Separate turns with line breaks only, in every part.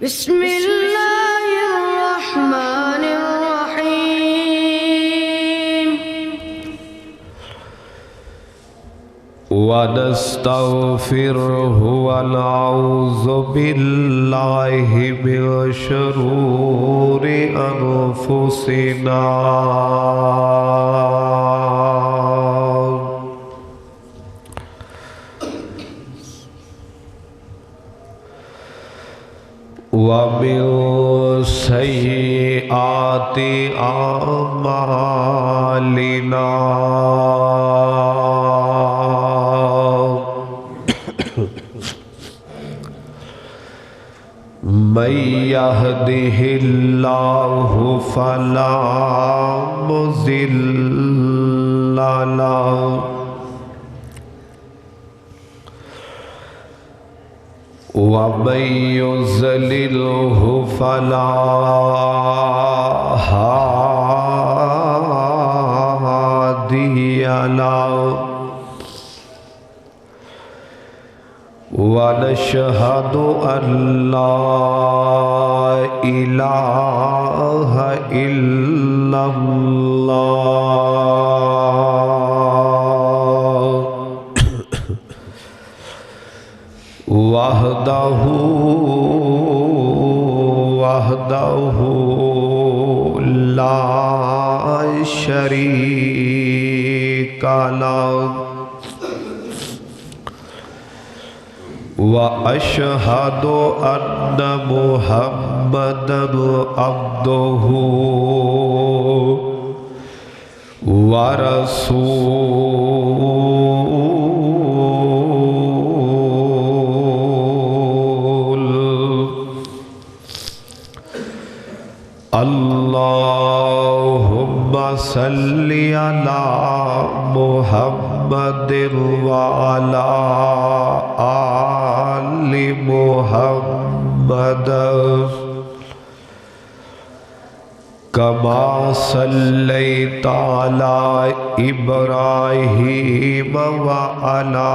بسم الله الرحمن الرحيم
ونستغفره ونعوذ بالله من شرور أنفسنا ومن سيئات أعمالنا من يهده الله فلا مضل له ومن يضلله فلا هادي له ونشهد أن لا إله إلا الله وحده لا شريك له وأشهد أن محمدًا عبده ورسوله اللهم صل على محمد وعلى آل محمد كما صليت على إبراهيم وعلى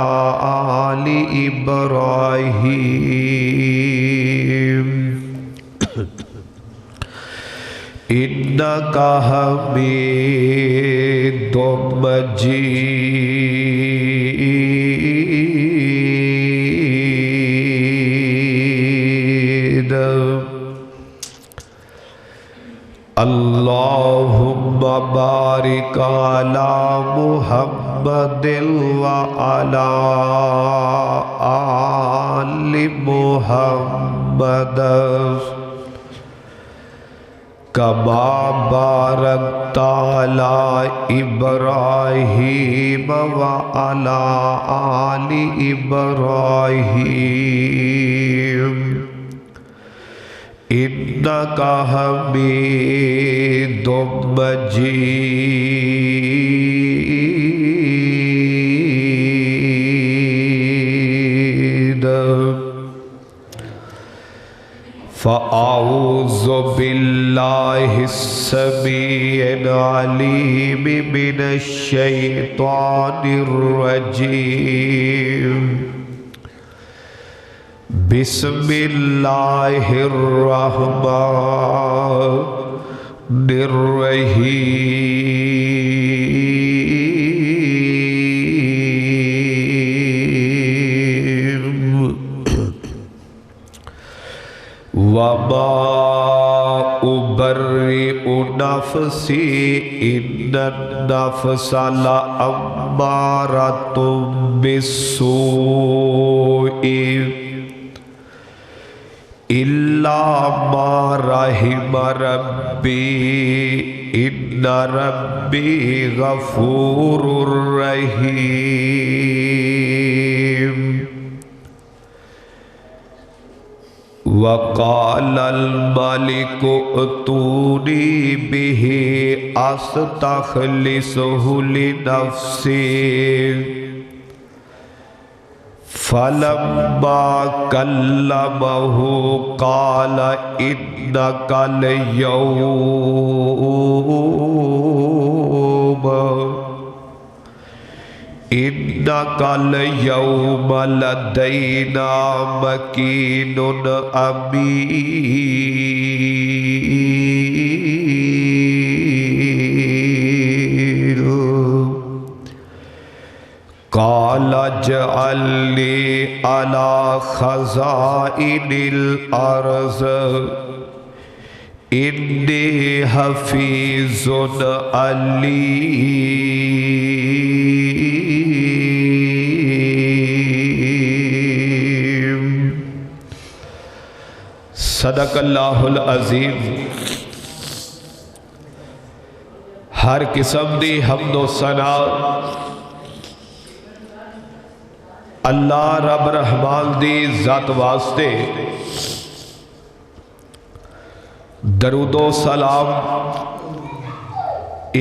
آل إبراهيم إنك حميد مجيد اللهم بارك على محمد وعلى آل محمد كما باركت على إبراهيم وعلى آل إبراهيم إنك حميد مجيد فأعوذ بالله السميع العليم من الشيطان الرجيم بسم الله الرحمن الرحيم وما أبرئ نفسي إن النفس لأمارة بالسوء إلا ما رحم ربي إن ربي غفور رحيم وقال الملك ائتوني به أستخلصه لنفسي فلما كلمه قال إنك اليوم إنك اليوم لدينا مكين أمين قال اجعلني على خزائن الأرض إني حفيظ عليم صدق اللہ العظیم۔ ہر قسم دی حمد و ثنا اللہ رب رحمان دی ذات واسطے، درود و سلام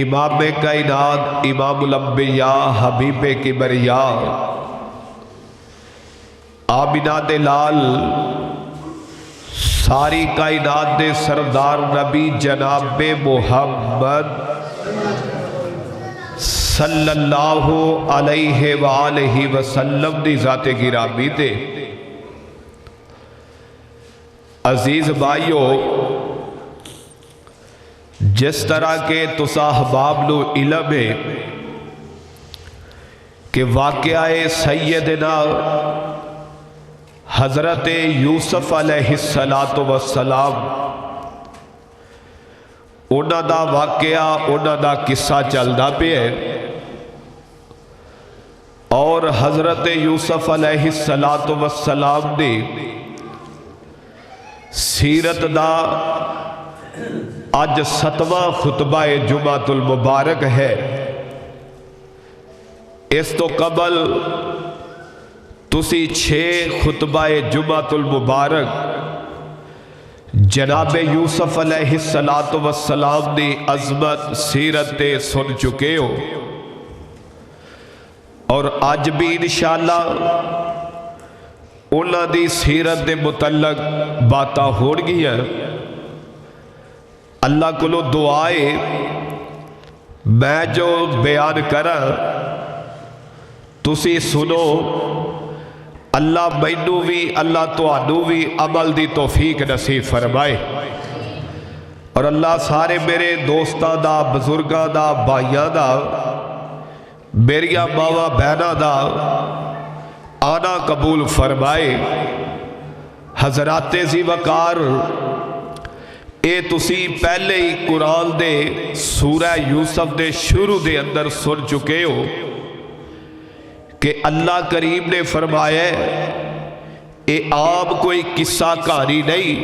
امام کائنات امام الانبیاء حبیب کبریاء آمینہ دے لال ساری کائنات دے سردار نبی جناب محمد صلی اللہ علیہ وآلہ وسلم دی ذات گرامی دے۔ عزیز بھائیو، جس طرح کے تسا احباب نو علم ہے کہ واقعہ سیدنا حضرت یوسف علیہ السلام انہاں دا واقعہ انہاں دا قصہ چلدا پیا ہے، اور حضرت یوسف علیہ السلام دی سیرت دا آج 7واں خطبہ جمعۃ المبارک ہے۔ اس تو قبل تسی 6 خطبہ جمعۃ المبارک جناب یوسف علیہ السلام دی عظمت سیرت سن چکے ہو، اور آج بھی انشاءاللہ انہاں دی سیرت دے متعلق باتاں ہون گیاں۔ اللہ کو دعائے میں جو بیان کرا تسی سنو، اللہ مینوں بھی اللہ تانوں بھی عمل دی توفیق نصیب فرمائے، اور اللہ سارے میرے دوستاں دا، بزرگاں دا، بھائیاں دا، میریاں ماواں بہناں دا آنا قبول فرمائے۔ حضرات ذی وقار، اے تسی پہلے ہی قرآن دے سورہ یوسف دے شروع دے اندر سن چکے ہو کہ اللہ کریم نے فرمایا اے عام کوئی قصہ کہانی نہیں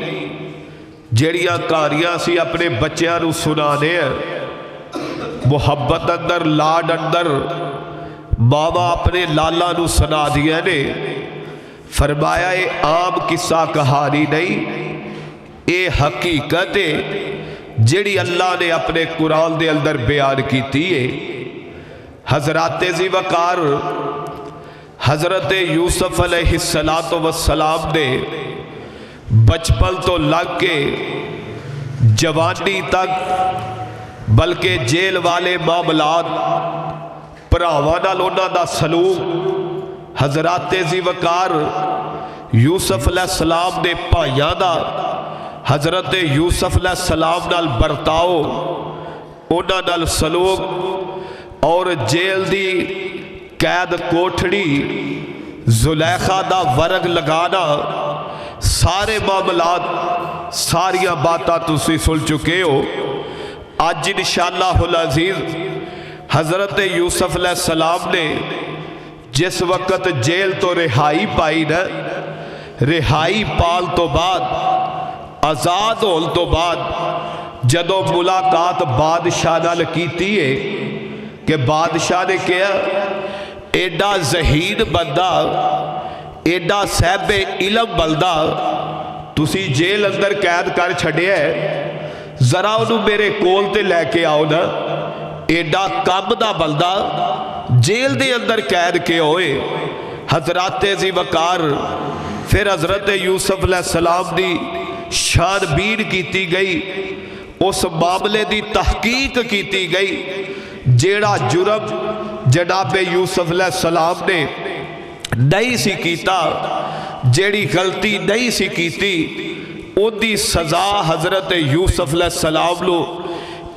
جڑیاں کہانیاں سی اپنے بچیاں نو سنانے ہیں، محبت اندر لاڈ اندر ماما اپنے لالا نو سنا دیا نے۔ فرمایا اے عام قصہ کہانی نہیں، اے حقیقت ہے جڑی اللہ نے اپنے قرآن دے اندر بیان کیتی ہے۔ حضرات ذی وقار، حضرت یوسف علیہ السلام دے بچپن تو لگ کے جوانی تک، بلکہ جیل والے معاملات، پراواں نال انہاں دا سلوک، حضرات ذی وقار یوسف علیہ السلام دے بھائیاں دا حضرت یوسف علیہ السلام نال برتاؤ، انہاں نال سلوک، اور جیل دی قید کوٹھڑی، زلیخا دا ورگ لگانا، سارے معاملات، ساریاں باتاں تسی سن چکے ہو۔ آج انشاءاللہ العزیز حضرت یوسف علیہ السلام نے جس وقت جیل تو رہائی پائی نا، رہائی پال تو بعد، آزاد ہون تو بعد، جدو ملاقات بادشاہ نال کیتی ہے کہ بادشاہ نے کہا ایڈا ذہین بندہ، ایڈا صاحب علم بندہ تسی جیل اندر قید کر چھڑے ہے، ذرا انہوں میرے کول تے لے کے آؤ نا۔ ایڈا کام دا بندہ جیل دے اندر قید کے ہوئے۔ حضرات ذی وقار، پھر حضرت یوسف علیہ السلام دی شان بین کیتی گئی، اس معاملے دی تحقیق کیتی گئی، جیڑا جرم جناب یوسف علیہ السلام نے نہیں سی کیتا، جیڑی غلطی نہیں سی کیتی، ان دی سزا حضرت یوسف علیہ السلام لو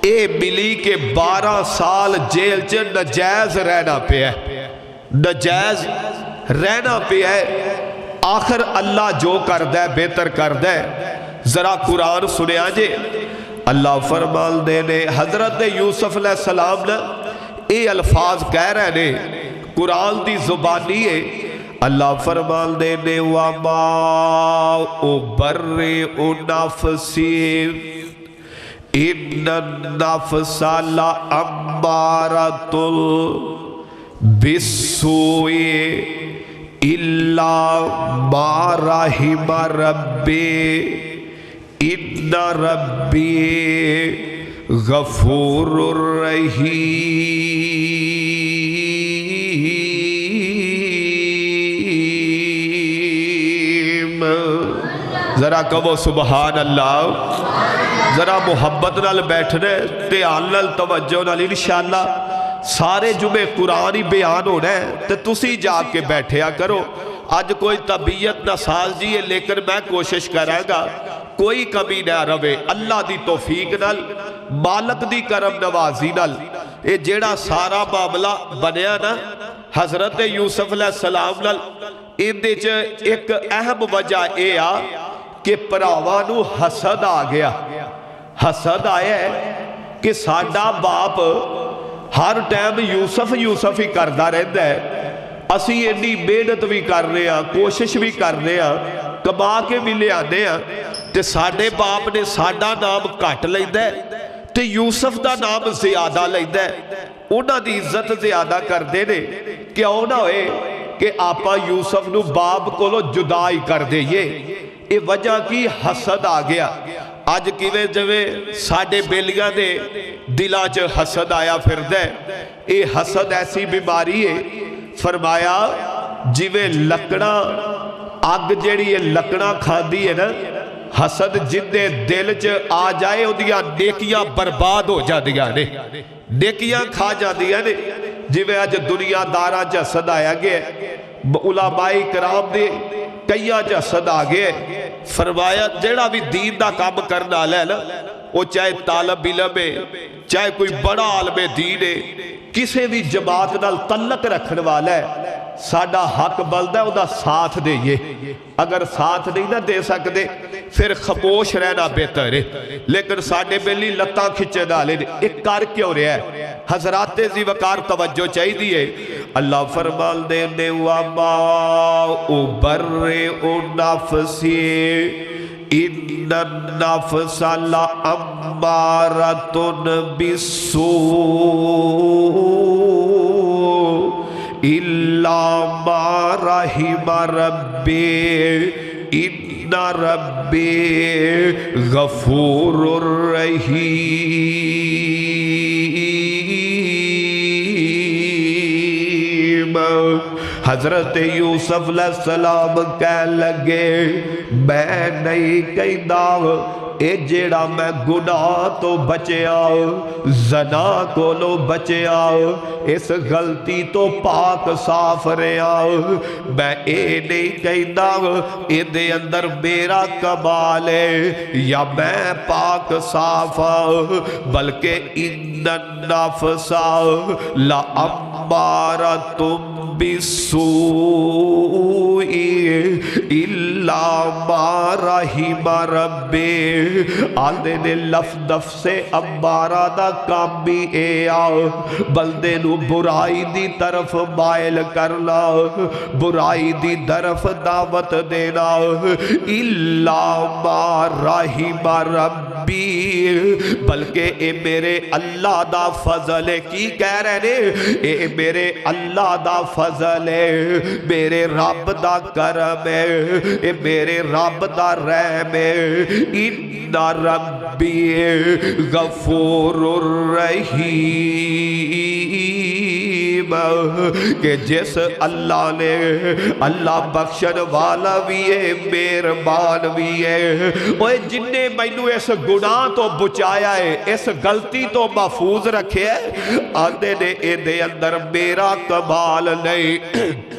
اے ملی کہ 12 سال جیل چ نجائز رہنا پیا ہے، نجائز رہنا پیا ہے۔ آخر اللہ جو کردہ بہتر کردہ، ذرا قرآن سنیا جے۔ اللہ فرمان دے نے حضرت یوسف علیہ السلام نے اے الفاظ کہہ رہے نے، قرآن دی زبانی ہے۔ اللہ فرمان دے نے وَمَا أُبَرِّئُ نَفْسِي إِنَّ النَّفْسَ لَأَمَّارَةٌ بِالسُّوءِ إِلَّا مَا رَحِمَ رَبِّي إِنَّ رَبِّي غَفُورٌ رحیم۔ ذرا کہو سبحان اللہ، ذرا محبت نال بیٹھنے دھیان نال توجہ نال، انشاءاللہ سارے جمعے قرآن ہی بیان ہونا ہے تو تسی جا کے بیٹھیا کرو۔ آج کوئی طبیعت نہ ساز جی ہے، لیکن میں کوشش کریں گا کوئی کمی نہ روے، اللہ دی توفیق نال، مالک دی کرم نوازی نال۔ اے جیڑا سارا معاملہ بنیا نا حضرت یوسف علیہ السلام نال، اندے چ ایک اہم وجہ اے آ کہ پراوانو حسد آ گیا۔ حسد آیا ہے کہ ساڈا باپ ہر ٹائم یوسف ہی کردہ رہتا ہے، اسی اتنی محنت بھی کر رہے ہیں، کوشش بھی کر رہے ہیں، کما کے بھی لے آنے ہیں، تے ساڈے باپ نے ساڈا نام کٹ لیندا ہے تے یوسف دا نام زیادہ لیندا ہے، انہاں دی عزت زیادہ کر دے نے کہ او نہ ہوئے کہ آپا یوسف نو باپ کولو جدائی کر دے۔ یہ وجہ کی حسد آ گیا۔ آج کیویں جویں ساڈے بیلیاں دے دلاں چ حسد آیا پھردا ہے، اے حسد ایسی بیماری ہے، فرمایا جویں لکڑاں اگ جیڑی ہے لکڑاں کھاندی ہے نا، حسد جن دے دل چ آ جائے اودیاں نیکیاں برباد ہو جاندیاں نے، نیکیاں کھا جاندیاں نے۔ جویں اج دنیا داراں چ حسد آیا گیا، علماء کرام دے کئیاں چ حسد آ گئے۔ فرمایا جیڑا بھی دین دا کام کرنا ہے نا، وہ چاہے طالب علم ہے، چاہے کوئی بڑا عالم دین ہے، کسی بھی جماعت نال تعلق رکھنے والا ہے، ساڈا حق بلدا ہے او دا ساتھ دئیے۔ اگر ساتھ نہیں نہ دے سکتے پھر خاموش رہنا بہتر ہے، لیکن ساڈے بیلی لتاں کھچے ڈالے ایک کار کیوں رہا ہے؟ حضرات ذی وقار توجہ چاہیے دیئے۔ اللہ فرمان دے نے وَمَا أُبَرِّئُ نَفْسِي إِنَّ النَّفْسَ لَأَمَّارَةٌ بِالسُّوءِ إِلَّا مَا رَحِمَ رَبِّي إِنَّ رَبِّي غَفُورٌ رحیم۔ حضرت یوسف علیہ السلام کہہ لگے میں نہیں کہندا اے جیڑا میں گناہ تو بچیا، زنا کولو بچیا، اس غلطی تو پاک صاف رہیا، میں اے نہیں کہندا اے دے اندر میرا کمال ہے یا میں پاک صاف، بلکہ ان النفس لأمارۃ بالسوء الا ما رحم ربی۔ آدھے نے لفظ سے امارہ دا کام بھی اے آؤ، بلدے نو برائی دی طرف مائل کرنا، برائی دی طرف دعوت دینا، الا ما رحم ربی، بلکہ اے میرے اللہ دا فضل ہے۔ کی کہہ رہے نے اے میرے اللہ دا فضل ہے، میرے رب دا کرم ہے، اے میرے رب دا رحم ہے، ان ربی غفور رحیم۔ کہ جس اللہ نے اللہ بخشن والا بھی ہے مہربان بھی ہے اوے جن نے مینوں اس گناہ تو بچایا ہے اس غلطی تو محفوظ رکھے ہے آندے نے اے دے اندر میرا کمال نہیں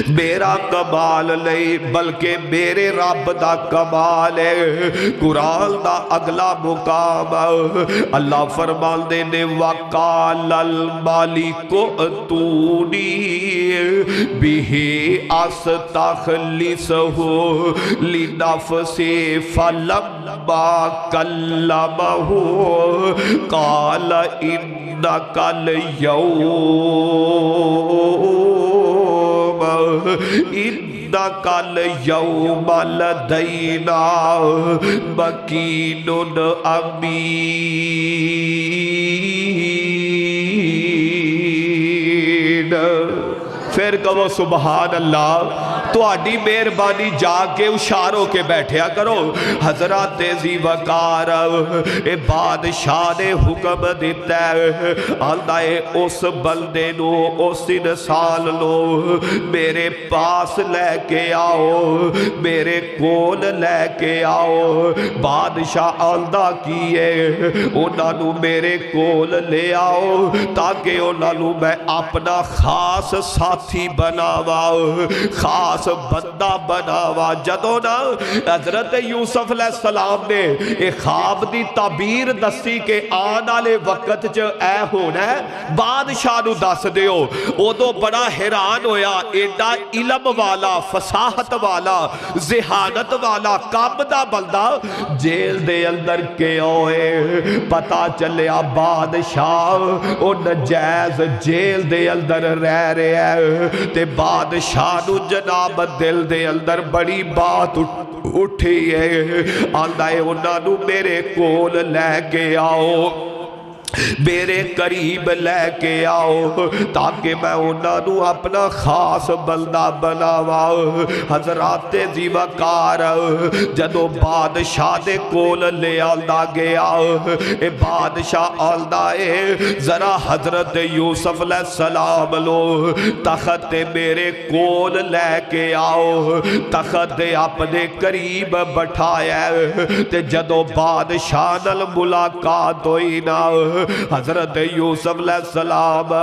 میرا کمال نہیں بلکہ میرے رب دا کمال ہے قرآن دا اگلا مقام اللہ فرماندے نے وَقَالَ الْمَلِكُ ائْتُونِي بِهِ أَسْتَخْلِصْهُ لِنَفْسِي فَلَمَّا كَلَّمَهُ قَالَ إِنَّكَ الْيَوْمَ إِنَّكَ الْيَوْمَ لَدَيْنَا مَكِينٌ أَمِينٌ پھر کہو سبحان اللہ تو آڈی مہربانی جا کے اشاروں کے بیٹھیا کرو حضرات زی وقار اے بادشاہ نے حکم دیتا ہے آندائے اس بندے نو اس انسان نو میرے پاس لے کے آؤ میرے کول لے کے آؤ بادشاہ آندہ کیے انہاں نو میرے کول لے آؤ تاکہ انہاں نو میں اپنا خاص ساتھی بناوا خاص بندہ بناوا جدو نا حضرت یوسف علیہ السلام نے ایک خواب دی تعبیر دسی کہ آن آلے وقت جو اے ہونا ہے بادشاہ نو دس دیو او تو بڑا حیران ہویا ایڈا علم والا فصاحت والا ذہانت والا کام دا بندہ جیل دے اندر کے ہوئے پتا چلیا بادشاہ او نجائز جیل دے اندر رہ رہے ہیں تے بادشاہ نو جناب دل دے اندر بڑی بات اٹھی ہے آندائے انہاں نو میرے کول لے کے آؤ میرے قریب لے کے آؤ تاکہ میں انہاں نو اپنا خاص بندہ بناوا حضرات زی وقار جدو بادشاہ دے کول لے آلدا گیا اے بادشاہ آلدا اے ذرا حضرت یوسف علیہ السلام لو تخت میرے کول لے کے آؤ تخت اپنے قریب بٹھایا تے جدو بادشاہ نال ملاقات ہوئی نا حضرت یوسف علیہ السلام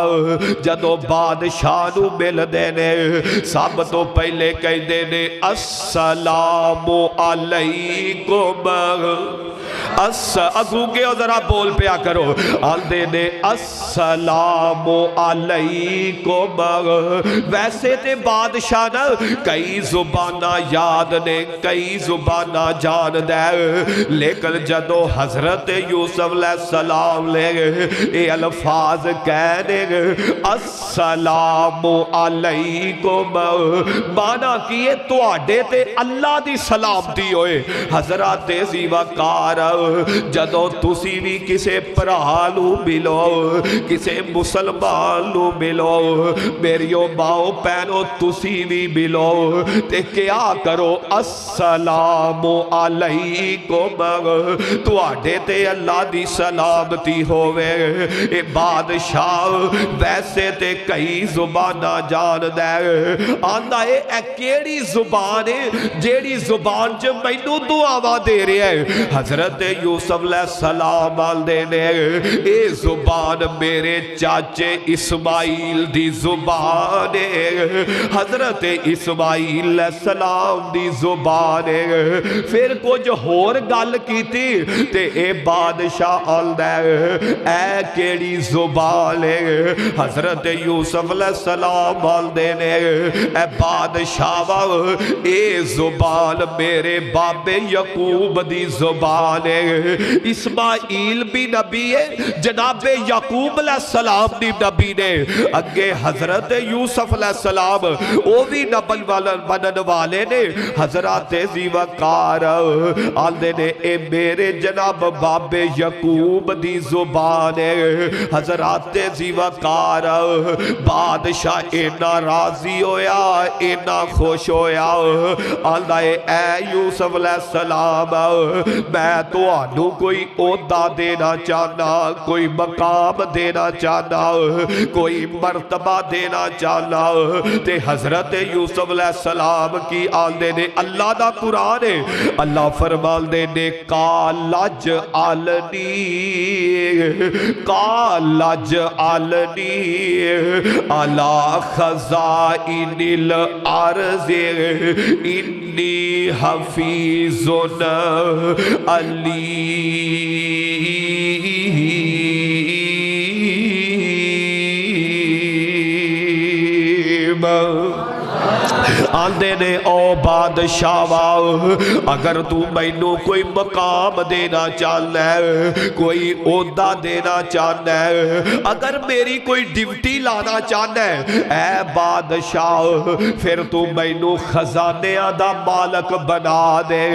جدو بادشاہ نو مل دینے سب تو پہلے کہہ دینے السلام علیکم اگو کے ذرا بول پیا کرو آل دینے السلام علیکم ویسے تے بادشاہ نا کئی زبانہ یاد نے کئی زبانہ جان دے لیکن جدو حضرت یوسف علیہ السلام لے اے الفاظ کہنے السلام علیکم مانا کیے تو آڈے تے اللہ دی سلامتی ہوئے حضرات زی وقار جدو تسی بھی کسے پرہالو ملو کسے مسلمان لو ملو میریو باؤ پینو تسی بھی ملو تے کیا کرو السلام علیکم تو آڈے تے اللہ دی سلامتی ہوئے اے بادشاہ ویسے تے کئی زبانہ جان دے آندہ اے کیڑی زبان ہے جیڑی زبان جو مینو دعاوا دے رہے ہیں حضرت یوسف علیہ السلام آل دینے اے زبان میرے چاچے اسماعیل دی زبان ہے حضرت اسماعیل علیہ السلام دی زبان ہے پھر کچھ ہور گل کی تھی تے اے بادشاہ آل دے اے کیڑی زبان ہے حضرت یوسف علیہ السلام آل دینے اے بادشاہ اے زبان میرے باب یعقوب دی زبان ہے اسماعیل بھی نبی ہے جناب یعقوب علیہ السلام دی نبی نے اگے حضرت یوسف علیہ السلام او بھی نبل بنن والے نے حضرات زی وقار آل دینے اے میرے جناب باب یعقوب دی زبان ہے حضرات زی وقار بادشاہ اینا راضی ہویا اینا خوش ہویا آل دائے اے یوسف علیہ السلام میں تو تہانوں کوئی عہدہ دینا چاہنا، کوئی مقام دینا چاہنا، کوئی مرتبہ دینا چاہنا، تے حضرت یوسف علیہ السلام کی آلدے نے اللہ دا قرآن ہے، اللہ فرمان دے نے کالج آلنی علی خزائن الارض انی حفیظ علیم۔ آندے نے او بادشاہ اگر تو مینوں کوئی مقام دینا چاہنا ہے، کوئی عہدہ دینا چاہنا ہے، اگر میری کوئی ڈیوٹی لانا چاہنا ہے، اے بادشاہ پھر تو مینوں خزانیاں دا مالک بنا دے،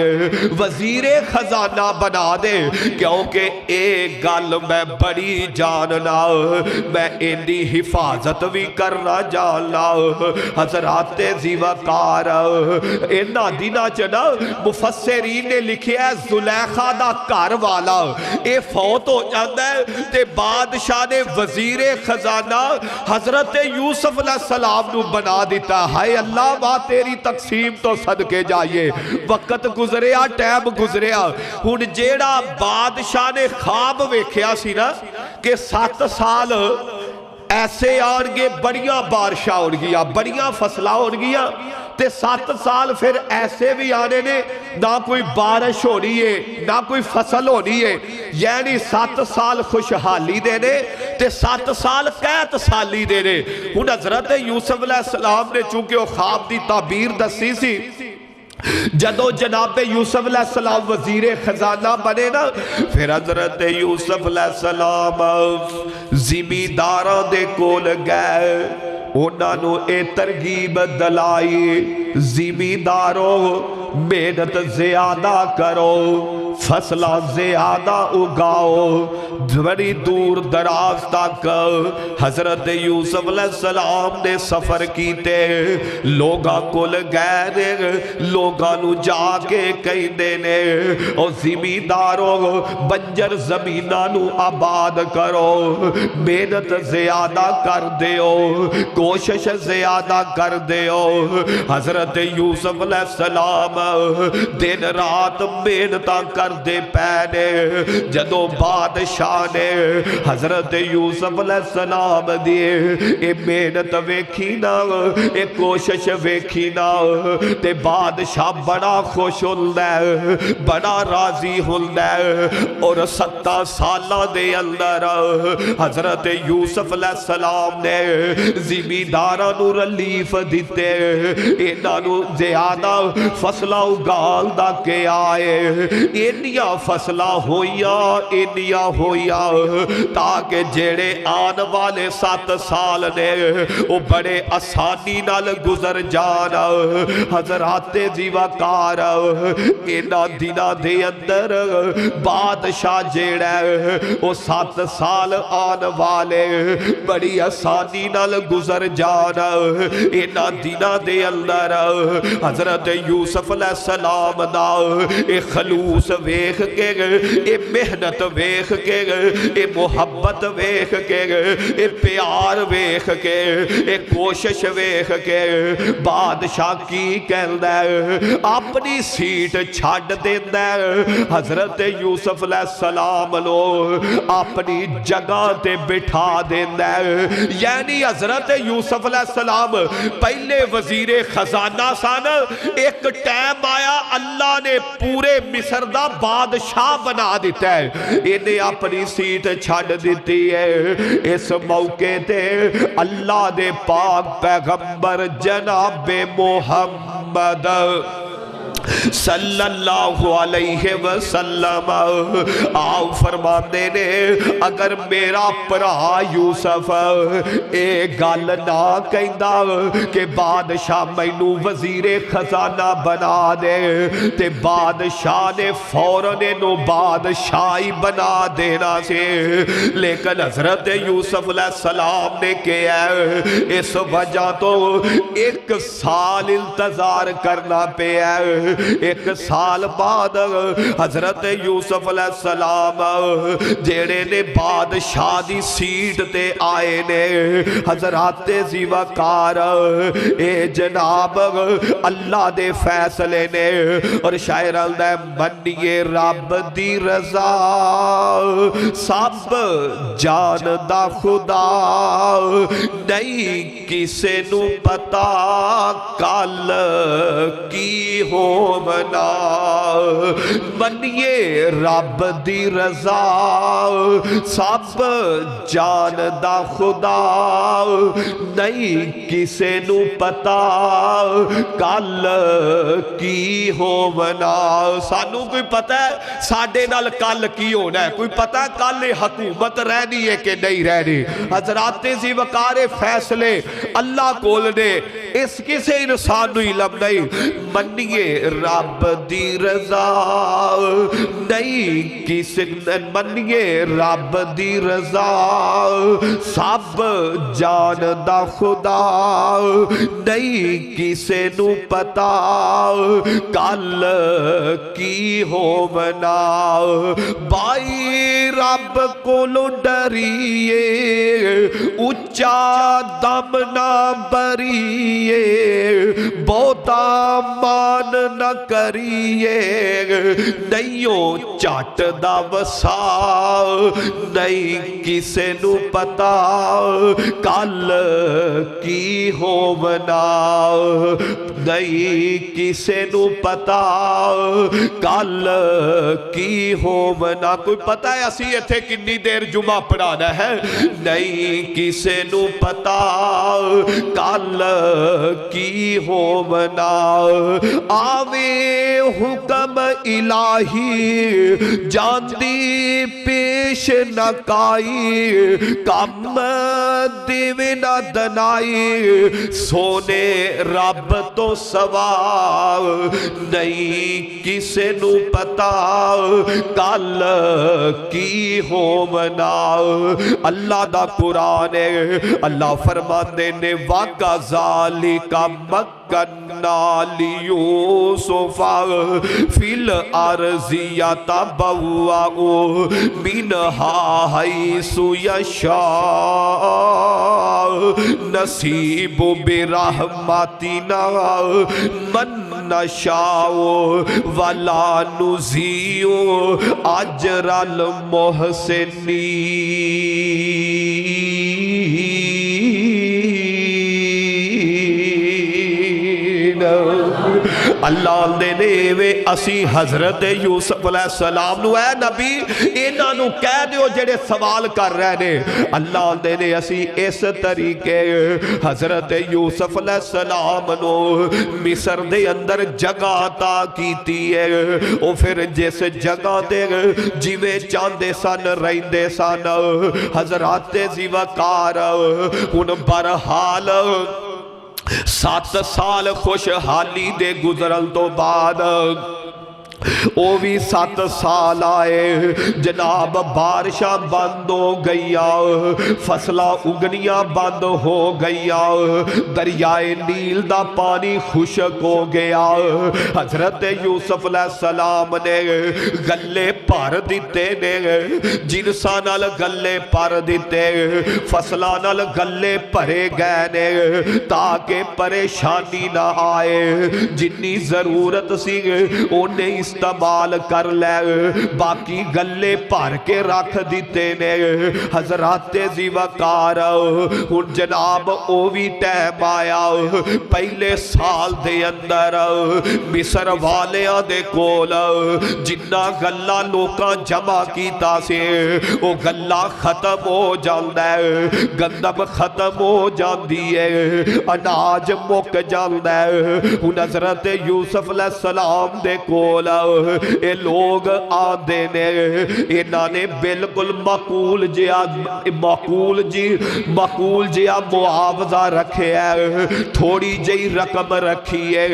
وزیر خزانہ بنا دے، کیونکہ ایک گل میں بڑی جاننا، میں اندی حفاظت بھی کرنا جاننا۔ حضرات زیوکار اینا دینا چنا مفسرین نے لکھیا ہے زلیخا دا گھر والا اے فوت ہو جاندہ ہے تے بادشاہ نے وزیر خزانہ حضرت یوسف علیہ السلام نو بنا دیتا ہے۔ ہائے اللہ ماں تیری تقسیم تو صدقے جائیے، وقت گزریا ٹائم گزریا، ہن جیڑا بادشاہ نے خواب ویکھیا سی نا کہ 7 سال ایسے آنگے بڑیاں بارشاں ہون گیا، بڑیاں فصلہ ہون گیا، تے 7 سال پھر ایسے بھی آنے نے نہ کوئی بارش ہونی ہے نہ کوئی فصل ہونی ہے، یعنی 7 سال خوشحالی دینے تے 7 سال قحط سالی دینے۔ ہن حضرت یوسف علیہ السلام نے چونکہ وہ خواب دی تعبیر دسی سی، جدو جناب یوسف علیہ السلام وزیر خزانہ بنے نا، پھر حضرت یوسف علیہ السلام زمینداراں دے کول گئے، انہاں نو اے ترغیب دلائی، زمینداروں محنت زیادہ کرو، فصلہ زیادہ اگاؤ، بڑی دور دراز تک حضرت یوسف علیہ السلام نے سفر کیتے، لوگاں کول گئے، لوگاں نو جا کے کہیں دینے اور زمینداروں بنجر زمینہ نو آباد کرو، محنت زیادہ کر دیو، کوشش زیادہ کر دیو۔ حضرت یوسف علیہ السلام دن رات محنتاں کر دے پینے، جدو بادشاہ نے حضرت یوسف علیہ السلام دیے اے محنت ویکھی نا، اے کوشش ویکھی نا، تے بادشاہ بڑا خوش ہوندہ ہے، بڑا راضی ہوندہ ہے، اور 7 سالہ دے اندر حضرت یوسف علیہ السلام نے زمینداراں نو ریلیف دیتے، انہاں نو زیادہ فصلہ اگال دا کے آئے، انیاں فصلہ ہویا تاکہ جیڑے آن والے 7 سال نے وہ بڑے آسانی نال گزر جانا۔ حضرات زیوکار انہاں دنہ دے اندر بادشاہ جیڑا وہ 7 سال آن والے بڑی آسانی نال گزر جانا۔ انہاں دنہ دے اندر حضرت یوسف علیہ السلام دا اے خلوص ویکھ کے، اے محنت ویکھ کے، اے محبت ویکھ کے، اے پیار ویکھ کے، اے کوشش ویکھ کے، بادشاہ کی کہندہ ہے اپنی سیٹ چھاڑ دیندہ ہے، حضرت یوسف علیہ السلام لو اپنی جگہ تے بٹھا دیندہ ہے۔ یعنی حضرت یوسف علیہ السلام پہلے وزیر خزانہ سان، ایک ٹائم آیا اللہ نے پورے مصر دا بادشاہ بنا دیتا ہے، انہیں اپنی سیٹ چھاڑ دیتی ہے۔ اس موقع تے اللہ دے پاک پیغمبر جناب محمد صلی اللہ علیہ وسلم آؤ فرماندے نے اگر میرا پرا یوسف اے گل نہ کہندا کہ بادشاہ مینوں وزیر خزانہ بنا دے تے بادشاہ نے فوراً انہوں بادشاہی بنا دینا سے، لیکن حضرت یوسف علیہ السلام نے کیا اس وجہ تو 1 سال انتظار کرنا پہ ہے۔ ایک سال بعد حضرت یوسف علیہ السلام جیڑے نے بادشاہ دی سیٹ تے آئے نے حضرات زیوکار اے جناب اللہ دے فیصلے نے اور شاعر اندہ منیے رب دی رضا سب جان دا خدا نہیں کسے نو پتا کل کی ہونا منیے رب دی رضا سب جان دا خدا نہیں کسے نو پتا کل کی ہونا سانو کوئی پتہ ہے ساڑھے نال کل کی ہونا ہے کوئی پتہ ہے کل حکومت رہنی ہے کہ نہیں رہنی حضرات زیوکار فیصلے اللہ کول نے اس کسے انسان نو علم نہیں منیے رب دی رضا نہیں کسے منیے رب دی رضا سب جان دا خدا نہیں کسے نو پتا کل کی ہونا بائی رب کولو ڈریے اچا دم نہ بریے بہتا مان نہ کریے نئیوں چاٹ دا وسا نہیں کسے نو پتا کل کی ہونا نہیں کسے نو پتا کل کی ہونا کوئی پتہ ہے اسی ایتھے کنی دیر جمعہ پڑھانا ہے نہیں کسے نو پتا کل کی ہونا آوے حکم الہی جاندی پیش نہ کائی کم دیوے نہ دنائی سونے رب تو سوا نہیں کسے نو پتا کل کی ہونا اللہ دا قرآن ہے اللہ فرماتے نے وَكَذَلِكَ مَكَّنَّا لِيُوسُفَ فِي الْأَرْضِ يَتَبَوَّأُ مِنْهَا حَيْثُ يَشَاءُ نَصِيبُ بِرَحْمَتِنَا مَن نشاء وَلَا نُضِيعُ أَجْرَ الْمُحْسِنِينَ اللہ دے نیوے اسی حضرت یوسف علیہ السلام نو اے نبی انہاں نو کہہ دیو جڑے سوال کر رہے نے اللہ دے نے اسی اس طریقے حضرت یوسف علیہ السلام نو مصر دے اندر جگہ عطا کیتی ہے او پھر جس جگہ دے جیوے چاندے سن رہندے سن حضرات زیوکار ان برحال 7 سال خوشحالی دے گزرل تو بعد او بھی 7 سال آئے جناب بارشاں بند ہو گئیا فصلہ اگنیاں بند ہو گئیا دریائے نیل دا پانی خشک ہو گیا حضرت یوسف علیہ السلام نے گلے پر دیتے نے جنساں نال گلے پر دیتے فصلہ نال گلے پرے گئے نے تاکہ پریشانی نہ آئے جنی ضرورت سی انہیں استعمال کر لے باقی گلے پار کے رکھ دیتے نے حضرات زیوکار ان جناب اووی ٹائم آیا پہلے سال دے اندر مصر والیاں دے کول جنہ گلہ لوکاں جمع کیتا سے وہ گلہ ختم ہو جاندہ ہے گندم ختم ہو جاندی ہے اناج مک جاندہ ہے ان حضرت یوسف علیہ السلام دے کول اے لوگ آندے نے انہاں نے بالکل معقول جیا معاوضہ رکھے ہے تھوڑی جئی رقم رکھی ہے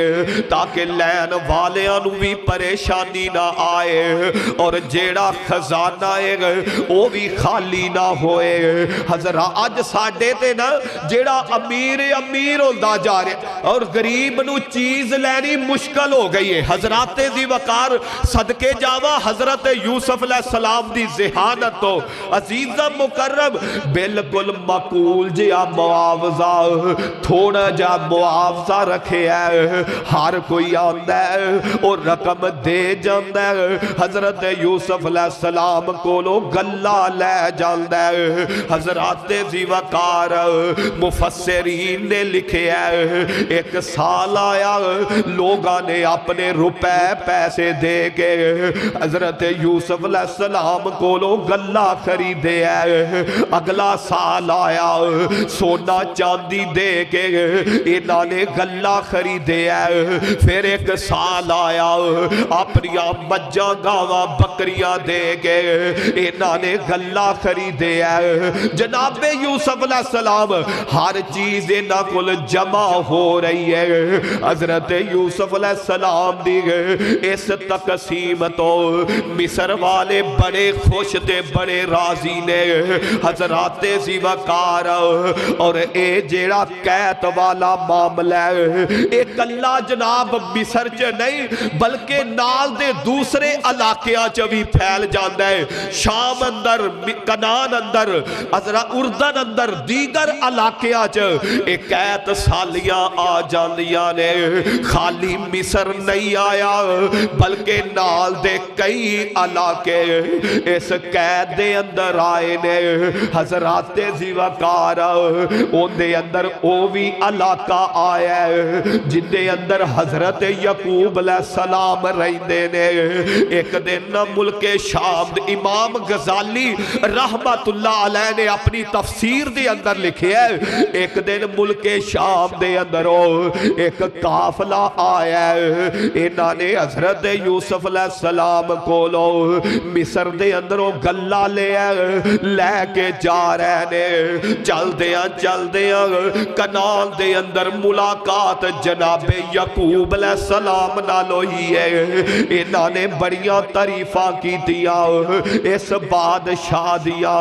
تاکہ لین والیاں نو بھی پریشانی نہ آئے اور جیڑا خزانہ ہے وہ بھی خالی نہ ہوئے حضرات اج ساڈے تے نا جیڑا امیر ہوندا جا رہا اور غریب نو چیز لینی مشکل ہو گئی ہے حضرات ذی وقار صدقے جاوا حضرت یوسف علیہ السلام دی ذہانت تو عزیزم مکرم بالکل معقول جیا معاوضہ تھوڑا جا معاوضہ رکھے ہے ہر کوئی آندا ہے اور رقم دے جاندا ہے حضرت یوسف علیہ السلام کولو گلہ لے جاندا ہے حضرات ذی وقار مفسرین نے لکھے ہے ایک سال آیا لوگاں نے اپنے روپے پیسے دے کے حضرت یوسف علیہ السلام کولو گلہ خریدے ہے اگلا سال آیا سونا چاندی دے کے انہاں نے گلہ خریدے ہے پھر ایک سال آیا اپنی مجھاں گاواں بکریاں دے کے انہاں نے گلہ خریدے ہے جناب یوسف علیہ السلام ہر چیز انہاں کول جمع ہو رہی ہے حضرت یوسف علیہ السلام دی اس تقسیم تو مصر والے بڑے خوش تے بڑے راضی نے حضرات ذی وقار اور اے جیڑا قید والا معاملہ ہے ایک اللہ جناب مصر چ نہیں بلکہ نال دے دوسرے علاقیاں چ بھی پھیل جاندا ہے شام اندر کنان اندر حضرت اردن اندر دیگر علاقیاں چ ایک قید سالیاں آ جاندیاں نے خالی مصر نہیں آیا بلکہ نال دے کئی علاقے اس قید دے اندر آئے نے حضرات ذی وقار اون دے اندر او بھی علاقہ آیا ہے جن دے اندر حضرت یعقوب علیہ السلام رہندے نے ایک دن ملک شام امام غزالی رحمت اللہ علیہ نے اپنی تفسیر دے اندر لکھے ہے ایک دن ملک شام دے اندر ایک قافلہ آیا ہے انہاں نے حضرت یوسف علیہ السلام کولو مصر دے اندر گلہ لے کے جا رہے نے چل دیاں کنال دے اندر ملاقات جناب یعقوب علیہ السلام نالو ہی ہے انہاں نے بڑیاں تعریفاں کی دیا اس بادشاہ دیا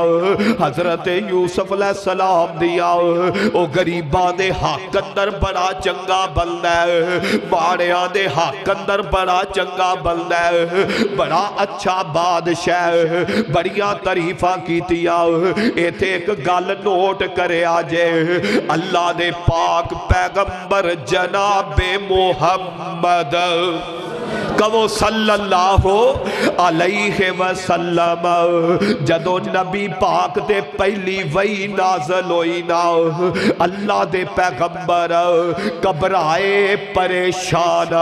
حضرت یوسف علیہ السلام دیا او غریباں دے حق اندر بڑا چنگا بندہ ہے ماڑیاں دے حق اندر بڑا چنگا بندہ ہے بڑا اچھا بادشاہ ہے بڑیاں تعریفاں کیتیاں ایتھے ایک گل نوٹ کرے آجے اللہ دے پاک پیغمبر جناب محمد کہو صلی اللہ علیہ وسلم جدو نبی پاک دے پہلی وحی نازل ہوئی نا اللہ دے پیغمبر گھبرائے پریشان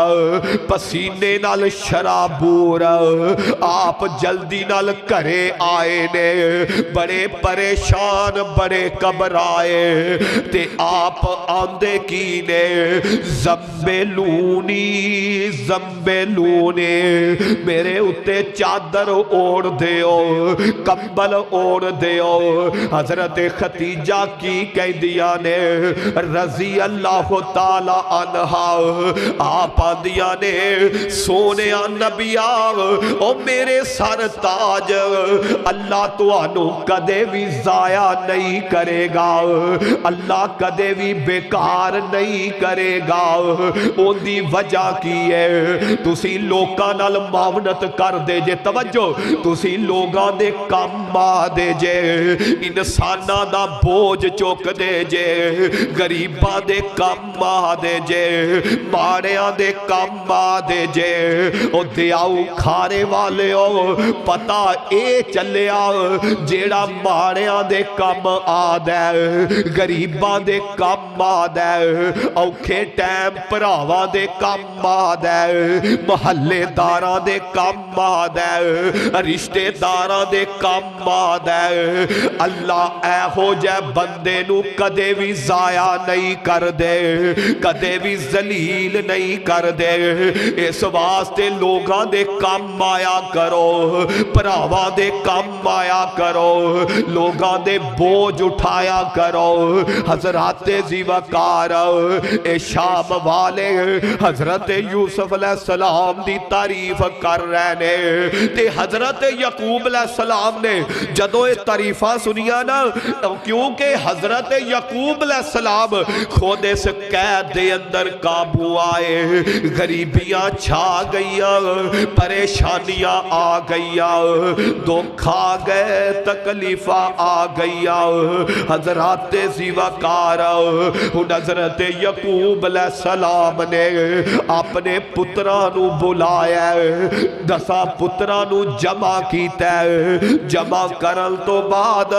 پسینے نال شرابور آپ جلدی نال گھرے آئے نے بڑے پریشان بڑے گھبرائے تے آپ آندے کی نے زمبلونی میرے اتے چادر اوڑ دیو کمبل اوڑ دیو حضرت خدیجہ کی کہہ دیا نے رضی اللہ تعالی عنہا آپ دیا نے سونیا نبیا او میرے سر تاج اللہ تو انو کدے بھی ضائع نہیں کرے گا اللہ کدے بھی بیکار نہیں کرے گا ان دی وجہ کی ہے تسی لوکاں نال معاونت کر دے جے توجہ تسی لوگاں دے کام آ دے جے انساناں دا بوجھ چوک دے جے غریباں دے کام آ دے جے ماڑیاں دے کام آ دے جے او دیاؤ کھارے والے او پتہ اے چلیا جیڑا ماڑیاں دے کام آ دے غریباں دے کام آ دے اوکھے ٹائم پراواں دے کام آ دے محلے داراں دے کام آدے رشتے داراں دے کام آدے اللہ اے ہو جائے بندے نو کدے بھی ضائع نہیں کر دے کدے بھی ذلیل نہیں کر دے اس واسطے لوگاں دے کام آیا کرو پراواں دے کام آیا کرو لوگاں دے بوجھ اٹھایا کرو حضرات زیوکار اے شام والے حضرت یوسف علیہ السلام دی تعریف کر رہے نے تے حضرت یعقوب علیہ السلام نے جدو اے تعریفہ سنیا نا کیونکہ حضرت یعقوب علیہ السلام خود اس قید دے اندر قابو آئے غریبیاں چھا گئیاں پریشانیاں آ گئیاں دکھ آ گئے تکلیفہ آ گئیاں حضرات زیوکار حضرت یعقوب علیہ السلام نے اپنے پترانو بلایا دسا پترانو جمع کیتا جمع کرن تو بعد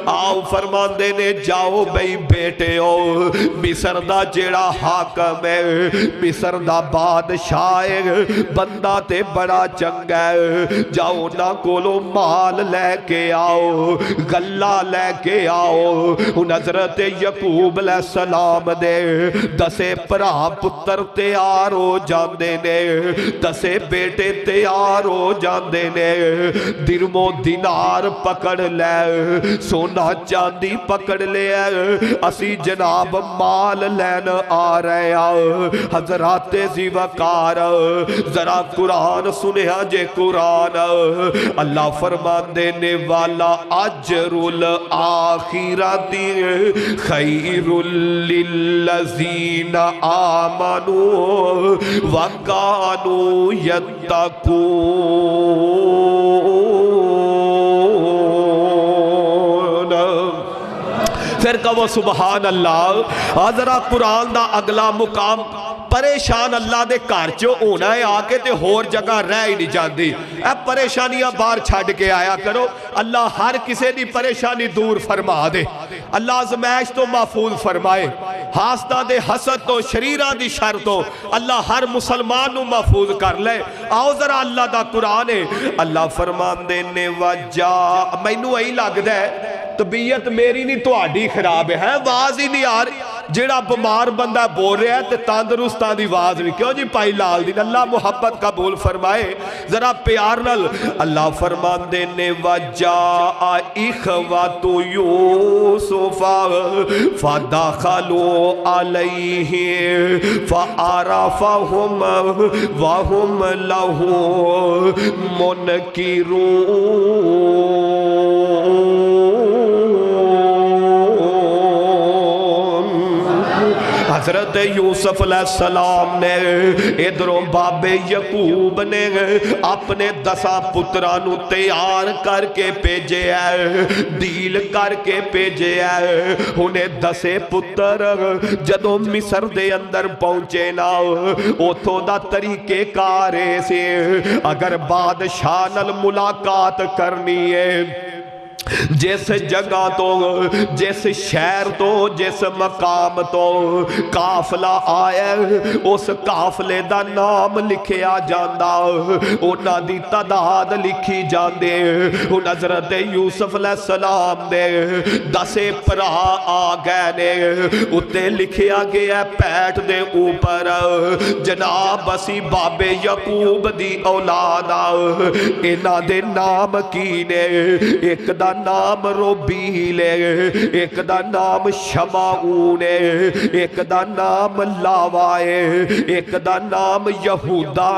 آؤ فرماندے نے جاؤ بھئی بیٹے ہو مصر دا جیڑا حاکم ہے مصر دا بادشاہ بندہ تے بڑا چنگا ہے جاؤ نہ کولو مال لے کے آؤ گلہ لے کے آؤ حضرت یعقوب علیہ السلام دے دسے پرا پتر تیار ہو جاندے نے دسے بیٹے تیار ہو جاندے نے درم و دینار پکڑ لے سونا چاندی پکڑ لے اسی جناب مال لین آ رہے حضرات زیوکار ذرا قرآن سنیا جے قرآن اللہ فرمان دینے والا اجر الآخرت خیر للذین آمنوا وکانوا یتقون پھر کہو سبحان اللہ ذرا قرآن دا اگلا مقام پریشان اللہ دے گھر چ ہونا ہے آ کے تے ہور جگہ رہ ہی نہیں جاندی اے پریشانیاں باہر چھڈ کے آیا کرو اللہ ہر کسے دی پریشانی دور فرما دے اللہ آزمائش تو محفوظ فرمائے حاسدہ دے حسد تو شریران دی شر تو اللہ ہر مسلمان نو محفوظ کر لے آؤ ذرا اللہ دا قرآن ہے اللہ فرمان دینے وجہ مینوں ای لگ دے طبیعت میری نہیں تو آڈی خراب ہے واز ہی نہیں آ رہی جیڑا بمار بندہ بول رہا ہے تے تندرستان دی واز نہیں کیوں جی پائی لال دین اللہ محبت قبول فرمائے ذرا پیار نل اللہ فرمان دینے وجاء اخوات یوسف فدخلوا علیہ فعرفہم وہم لہو منکرون حضرت یوسف علیہ السلام نے ادھروں باب یعقوب نے اپنے 10 پترانو تیار کر کے پیجے ہے ڈیل کر کے پیجے ہے انہیں 10 پتر جدوں مصر دے اندر پہنچے نا اتھوں دا طریقے کارے سے اگر بادشاہ نال ملاقات کرنی ہے جس جگہ تو جس شہر تو جس مقام تو قافلہ آئے اس قافلے دا نام لکھیا جاندہ انہاں دی تعداد لکھی جاندے ان حضرت یوسف علیہ السلام دے 10 پرا آ گئے نے اتے لکھیا گیا پیٹ دے اوپر جناب اسی باب یعقوب دی اولادا انہاں دے نام کی نے ایک دا نام روبیل ایک دا نام شمعون ایک دا نام لاوائے ایک دا نام یہودا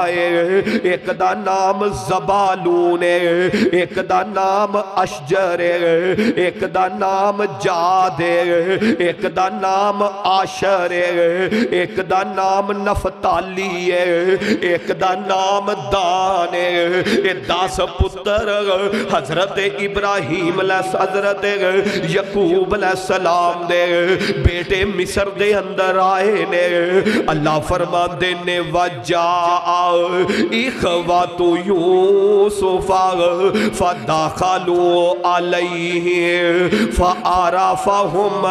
ایک دا نام زبالون ایک دا نام اشجر ایک دا نام جاد ایک دا نام عاشر ایک دا نام نفتالی ایک دا نام دان 10 پتر حضرت ابراہیم حضرت یعقوب علیہ السلام دے بیٹے مصر دے اندر آئے نے اللہ فرمان دینے وجاء اخوات یوسف فدخلوا علیہ فعرفہم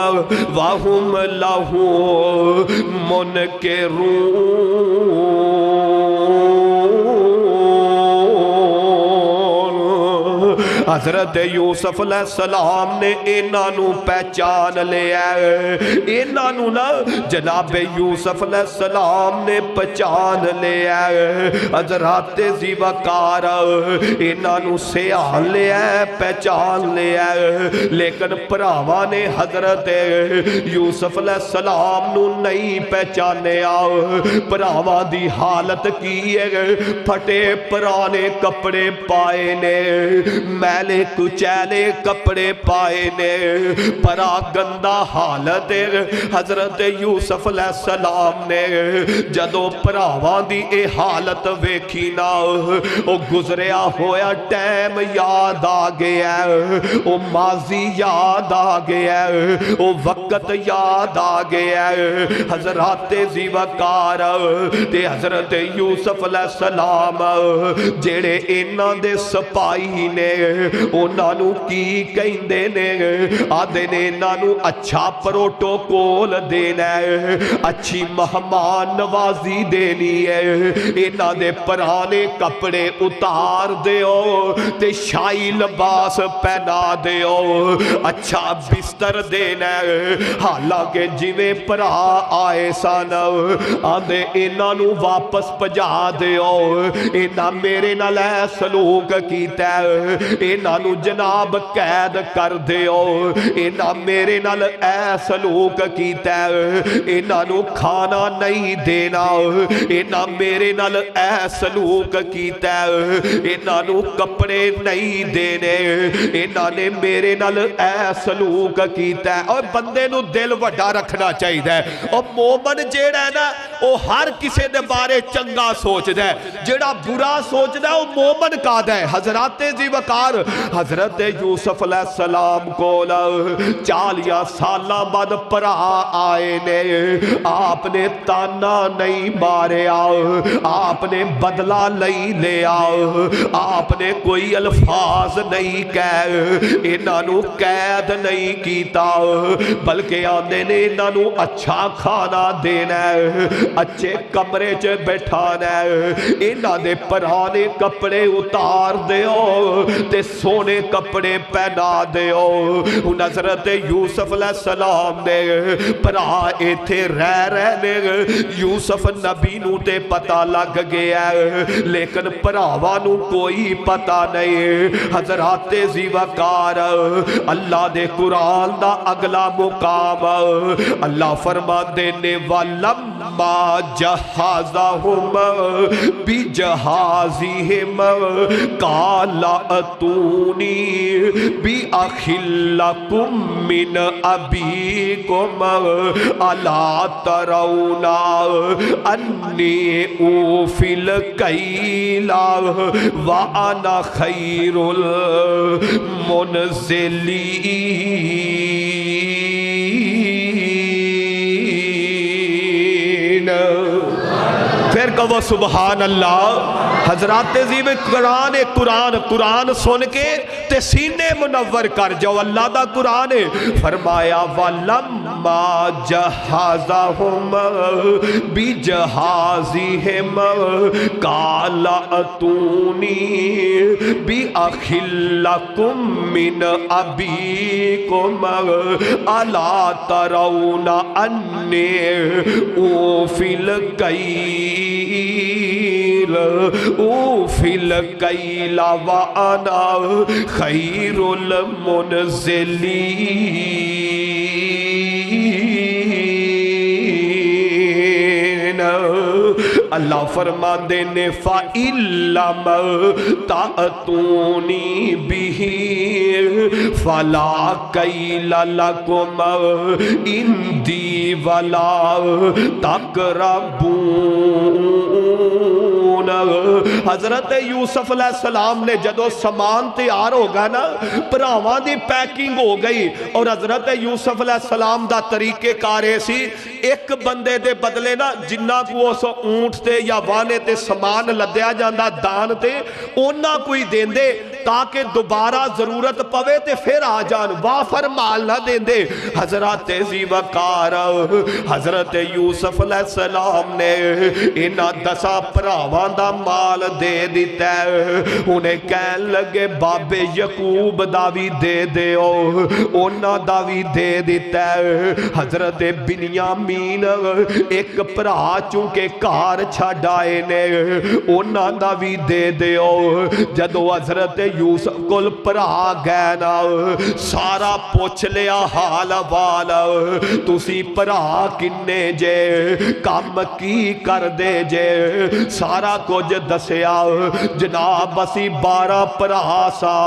وہم لہو منکرون حضرت یوسف علیہ السلام نے انہوں پہچان لیا، انہوں نا جناب یوسف علیہ السلام نے پہچان لیا، حضرات زیوکار انہوں سیان لیا، پہچان لیا، لیکن پراواں نے حضرت یوسف علیہ السلام نو نہیں پہچانے آؤ۔ پراواں دی حالت کی ہے، پھٹے پرانے کپڑے پائے نے، میلے کچیلے کپڑے پائے نے، پرا گندہ حالت ہے۔ حضرت یوسف علیہ السلام نے جدو پراواں دی اے حالت ویکھی نا، او گزریا ہویا ٹائم یاد آ گیا، او ماضی یاد آ گیا، او وقت یاد آ گیا۔ حضرات زیوکار تے حضرت یوسف علیہ السلام جیڑے انہاں دے سپاہی نے انہاں نو کی کہندے نے، آدھے نے انہاں نو اچھا پروٹوکول دینا ہے، اچھی مہمان نوازی دینی ہے، انہاں دے پرانے کپڑے اتار دیو تے شاہی لباس پہنا دیو، اچھا بستر دینا ہے۔ حالانکہ جویں پرا آئے سان آدھے انہاں نو واپس پجا دیو، انہاں میرے نال اے سلوک کیتا ہے، انہاں نو جناب قید کر دیو، انہاں میرے نال اے سلوک کیتا ہے، انہاں نو کھانا نہیں دینا، انہاں میرے نال اے سلوک کیتا ہے، انہاں نو کپڑے نہیں دینے، انہاں نے میرے نال اے سلوک کیتا ہے۔ اور بندے نو دل وڈا رکھنا چاہیے ہے، اور مومن جیڑا ہے نا وہ ہر کسے دے بارے چنگا سوچ دے، جیڑا برا سوچ دے وہ مومن کا دے۔ حضرات زیوکار حضرت یوسف علیہ السلام کو 40 سالہ بعد پرا آئے نے، آپ نے تانا نہیں ماریا، آپ نے بدلہ نہیں لیا، آپ نے کوئی الفاظ نہیں کہے، انہوں قید نہیں کیتا، بلکہ آنے نے انہوں اچھا کھانا دینا ہے، اچھے کمرے چ بیٹھانا ہے، انہوں نے پرانے کپڑے اتار دیو تے سونے کپڑے پہنا دیو۔ حضرت یوسف علیہ السلام نے پرا ایتھے رہنے یوسف نبی نو تے پتہ لگ گیا، لیکن پراواں نو کوئی پتہ نہیں۔ حضرات زیوکار اللہ دے قرآن دا اگلا مقام اللہ فرما دینے وَلَمَّا جَحَّزَهُمْ بِجَحَازِهِمْ قَالَ ائْتُونِي بِأَخٍ لَكُم مِّنْ أَبِيكُمْ أَلَا تَرَوْنَ أَنِّي أُوفِي الْكَيْلَ وَأَنَا خَيْرُ الْمُنْزِلِينَ۔ پھر کہو سبحان اللہ۔ حضرات عزیز قرآن سن کے تے سینے منور کر جاؤ، اللہ دا قرآن ہے۔ فرمایا وَلَمَّا جَحَّزَهُمْ بِجَحَازِهِمْ قَالَ ائْتُونِي بِأَخٍ لَكُم مِّنْ أَبِيكُمْ أَلَا تَرَوْنَ أَنِّي أُوفِي الْكَيْلَ وَأَنَا خَيْرُ الْمُنْزِلِينَ۔ اللہ فرما دینے فَإِن لَّمْ تَأْتُونِي بِهِ فَلَا كَيْلَ لَكُمْ عِندِي وَلَا تَقْرَبُونَ۔ حضرت یوسف علیہ السلام نے جدو سامان تیار ہوگا نا، پراواں دی پیکنگ ہو گئی، اور حضرت یوسف علیہ السلام دا طریقے کارے سی ایک بندے دے بدلے نا جنہ کو اس اونٹ تے یا وانے تے سامان لدیا جاندہ دان تے اونا کوئی دین دے، تاکہ دوبارہ ضرورت پوے تے پھر آ جان، وافر مال نہ دیں دے۔ حضرت زی وقار حضرت یوسف علیہ السلام نے انہاں 10 بھراواں دا مال دے دیتا ہے۔ انہیں کہن لگے بابے یعقوب دا وی دے دیو، انہاں دا وی دے دیتا ہے۔ حضرت بنیامین ایک بھرا چونکہ کار چھڈائے نے، انہاں دا وی دے دیو۔ جدو حضرت یوسف کول بھرا گئے نا، سارا پوچھ لیا حال احوال، تسی بھرا کنے جے، کام کی کر دے جے، سارا کچھ دسیا۔ جناب اسی 12 بھرا سا،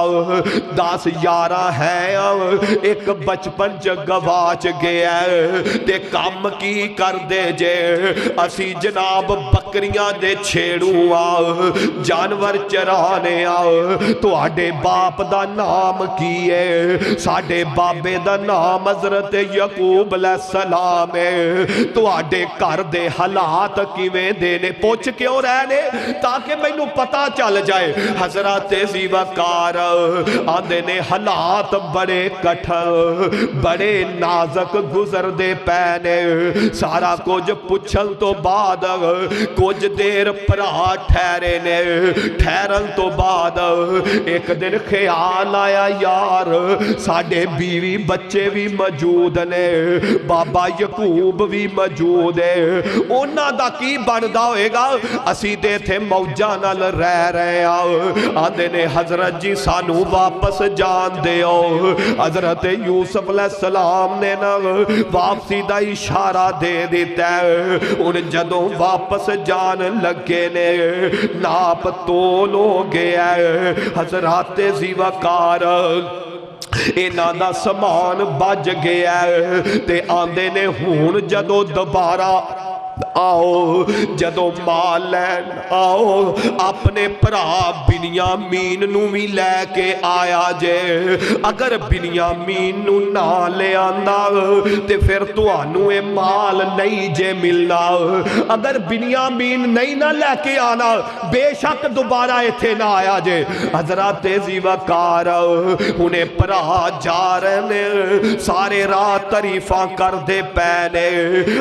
10 11 ہے، ایک بچپن چ گواچ گیا تے کام کی کر دے جے، اسی جناب بکریاں دے چھیڑوں آ، جانور چرانے آ، تو آڈے باپ دا نام کیے، ساڈے بابے دا نام حضرت یعقوب علیہ السلام ہے، تو آڈے کر دے حالات کیویں دینے، پوچھ کیوں رہنے تاکہ مینوں پتہ چل جائے۔ حضرت زی وقار آندے نے حالات بڑے کٹھن بڑے نازک گزر دے پینے، سارا کچھ پوچھن تو بعد کچھ دیر بھرا ٹھہرے نے، ٹھہرن تو بعد ایک دن خیال آیا یار ساڈے بیوی بچے بھی موجود نے، بابا یعقوب بھی موجود ہے، انہاں دا کی بندا ہوئے گا، اسی دے تھے موجاں نال رہ رہے آندے نے حضرت جی سانو واپس جان دے او۔ حضرت یوسف علیہ السلام نے نا واپسی دا اشارہ دے دیتا ہے، ان جدوں واپس جان لگے نے ناپ تول ہو گیا ہے۔ حضرت زی وقار انہاں دا سامان بج گیا ہے تے آندے نے ہون جدوں دوبارہ آؤ، جدو مال لین آؤ، اپنے بھرا بنیامین نو بھی لے کے آیا جے، اگر بنیامین نو نہ لے آندا تے پھر تانوں اے مال نہیں جے ملنا، اگر بنیامین نہیں نہ لے کے آنا بے شک دوبارہ ایتھے نہ آیا جے۔ حضرت زی وقار انہیں بھرا جا رہے سارے راہ تعریفاں کر دے پینے،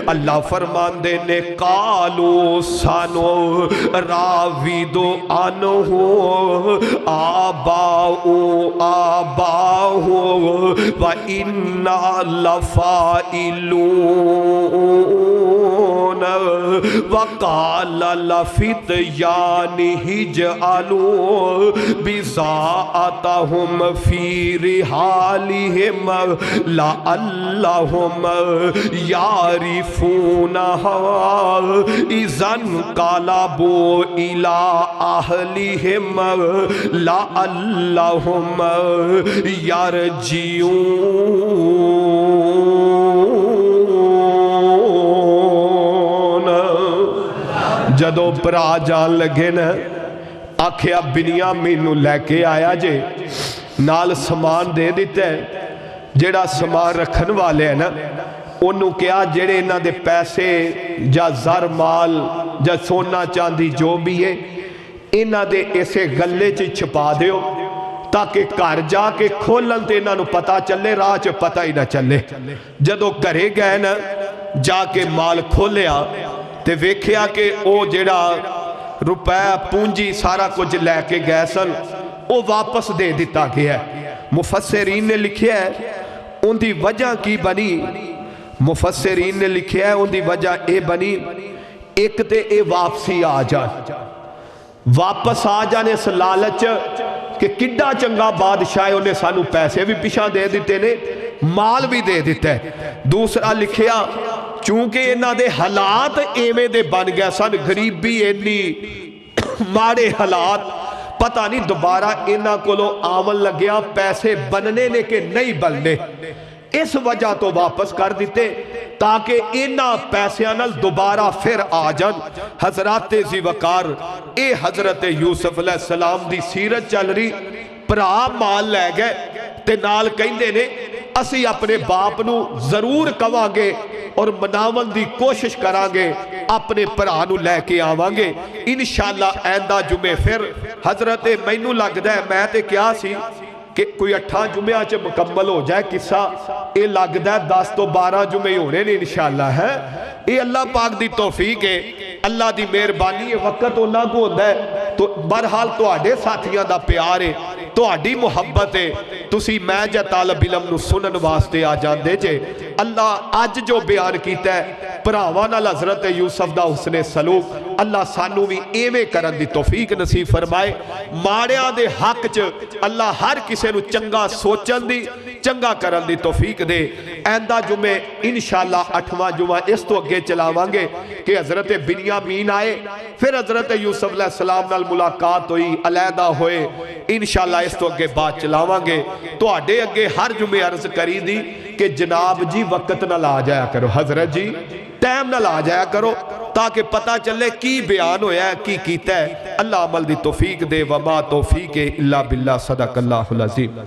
اللہ فرمان دے نے قالو سانو راویدو انہو آباؤ وَإِنَّا لَفَائِلُونَ وَقَالَ لَفِتْيَانِهِ اجْعَلُوا بِضَاعَتَهُمْ فِي رِحَالِهِمْ لَعَلَّهُمْ يَعْرِفُونَهَا اِذَنْ قَلَبُوا إِلَىٰ أَهْلِهِمْ لَعَلَّهُمْ يَرْجِعُونَ۔ جدو برا جان لگے نا آکھیا بنیامین نو لے کے آیا جے، نال سامان دے دیتے ہیں، جیڑا سامان رکھن والے ہیں نا انہوں کیا جڑے انہاں دے پیسے جا زر مال جا سونا چاندی جو بھی ہے انہاں دے ایسے گلے چ چھپا دیو تاکہ گھر جا کے کھولن تے انہاں نو پتہ چلے، راہ چ پتہ ہی نہ چلے۔ جدو گھرے گئے نا جا کے مال کھولیا تے ویکھیا کہ او جڑا روپے پونجی سارا کچھ لے کے گئے سن او واپس دے دیتا گیا ہے۔ مفسرین نے لکھیا ہے ان دی وجہ کی بنی، مفسرین نے لکھیا ہے ان دی وجہ اے بنی، ایک تے اے واپسی آ جان، واپس آ جانے اس لالچ کہ کڈا چنگا بادشاہ انہیں سانو پیسے بھی پیشاں دے دیتے نے، مال بھی دے دیتے ہیں۔ دوسرا لکھیا چونکہ انہاں دے حالات ایویں دے بن گیا سن، غریبی اینی ماڑے حالات، پتہ نہیں دوبارہ انہاں کولو آمن لگیا پیسے بننے نے کہ نہیں بننے، اس وجہ تو واپس کر دیتے تاکہ انہاں پیسیاں نال دوبارہ پھر آ جان۔ حضرت زی وقار اے حضرت یوسف علیہ السلام دی سیرت چل رہی، پرا مال لے گئے تے نال کہندے نے اسی اپنے باپ نو ضرور کہاں گے اور مناون دی کوشش کران گے اپنے پرانو لے کے آوانگے انشاءاللہ ایندہ جمعے پھر حضرت مینو لگ دے میں تے کیا سی کہ کوئی 8 جمعہ چے مکمل ہو جائے قصہ اے لگ دے 10 تو 12 جمعے ہونے نے انشاءاللہ ہے اے اللہ پاک دی توفیق ہے اللہ دی مہربانی ہے وقت ہونا کو ہوتا ہے تو برحال تو آڈے ساتھیاں دا پیار ہے تو آڈی محبت ہے تسی میں جا طالب علم نو سنن واسطے آ جان دے جے اللہ آج جو بیان کیتا ہے پراوانا حضرت یوسف دا حسن سلوک اللہ سانو بھی ایوے کرن دی توفیق نصیب فرمائے ماڑیاں دے حق چ اللہ ہر کسے نو چنگا سوچن دی چنگا کرن دی توفیق دے ایندہ جمعے انشاءاللہ 8واں جمعہ اس تو اگے چلاوانگے کہ حضرت بنیامین آئے پھر حضرت یوسف علیہ السلام نال ملاقات ہوئی علیحدہ ہوئے انشاءاللہ اس تو اگے بات چلاوانگے تو آڈے اگے ہر جمعے عرض کری دی کہ جناب جی وقت نہ لا جایا کرو حضرت جی ٹائم نہ لا جایا کرو تاکہ پتہ چلے کی بیان ہویا ہے کی کیتا ہے اللہ عمل دی توفیق دے وما توفیق الا باللہ صدق اللہ العظیم